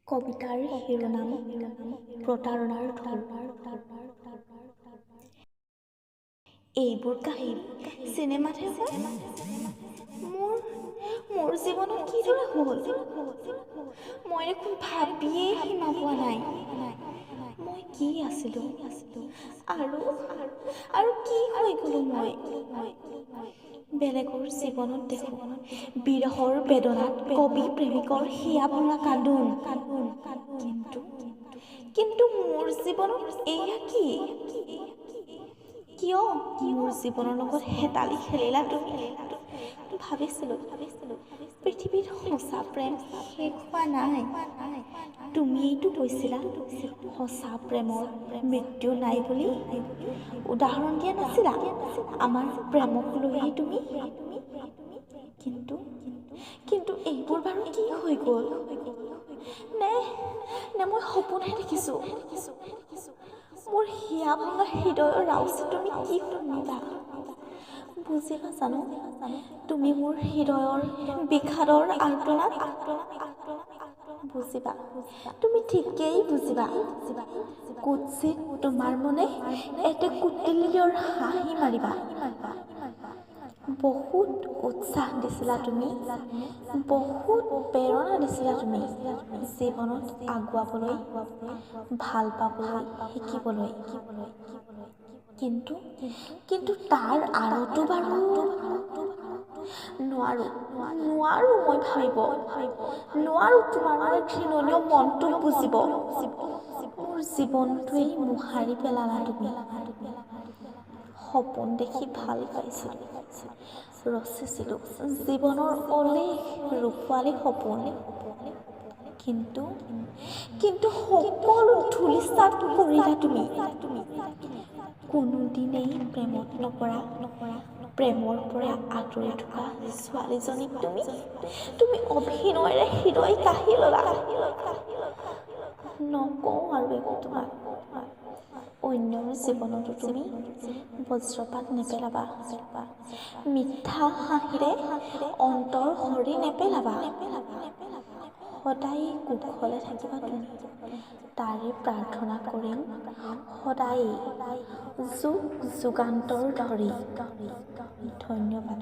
কবিতাৰ শিৰোনাম প্ৰতাৰণাৰ ঢৌ। এইবোৰ কাহিনী চিনেমাতহে হয়। মোৰ জীৱনত কিদৰে হ'ল? মই দেখোন ভাবিয়েই সীমা পোৱা নাই। মই কি আছিলোঁ আৰু কি হৈ গ'লো মই? বেলেগৰ জীৱনত দেখোঁ বিৰহৰ বেদনাত কবি প্ৰেমিকৰ হিয়া ভঙা কান্দোন। কিন্তু মোৰ জীৱনত এয়া কি? কিয় মোৰ জীৱনৰ লগত হেতালি খেলিলা তুমি? ভাবিছিলোঁ পৃথিৱীত সঁচা প্ৰেম শেষ হোৱা নাই। তুমিয়েইতো কৈছিলা সঁচা প্ৰেমৰ মৃত্যু নাই বুলি। উদাহৰণ দিয়া নাছিলা আমাৰ প্ৰেমক লৈয়ে তুমি? কিন্তু এইবোৰ বাৰু কি হৈ গ'ল? নে মই সপোনহে দেখিছোঁ? মোৰ হিয়া ভঙা হৃদয়ৰ ৰাউচি তুমি কি শুনিবা? বুজিবা জানো তুমি মোৰ হৃদয়ৰ বিষাদৰ আৰ্তনাদ? বুজিবা, তুমি ঠিকেই বুজিবা। কুৎসিত তোমাৰ মনে এতে কুটিলৰ হাঁহি মাৰিবা। বহুত উৎসাহ দিছিলা তুমি, বহুত প্ৰেৰণা দিছিলা তুমি জীৱনত আগুৱাবলৈ, ভাল পাবলৈ, শিকিবলৈ। কিন্তু তাৰ আঁৰতো বাৰু নোৱাৰো মই ভাবিব, নোৱাৰো তোমাৰ মানে ঘৃণনীয় মনটোক বুজিব। মোৰ জীৱনটোৱেই মোহাৰি পেলালা তুমি। সপোন দেখি ভাল পাইছিলোঁ, ৰচিছিলোঁ জীৱনৰ অলেখ ৰূপোৱালী সপোন। কিন্তু সকলো ধূলিসাৎ কৰিলা তুমি। কোনোদিনেই প্ৰেমত নপৰা, প্ৰেমৰ পৰা আঁতৰি থকা ছোৱালীজনীক তুমি অভিনয়েৰে হৃদয় কাঢ়ি ল'লা। নকওঁ আৰু একো তোমাক। অন্যৰ জীৱনতো তুমি বজ্ৰপাত নেপেলাবা, মিঠা হাঁহিৰে অন্তৰ সৰি নেপেলাবা। সদায় কুশলে থাকিবা তুমি, তাৰে প্ৰাৰ্থনা কৰিম সদায় যুগ যুগান্তৰ ধৰি। ধন্যবাদ।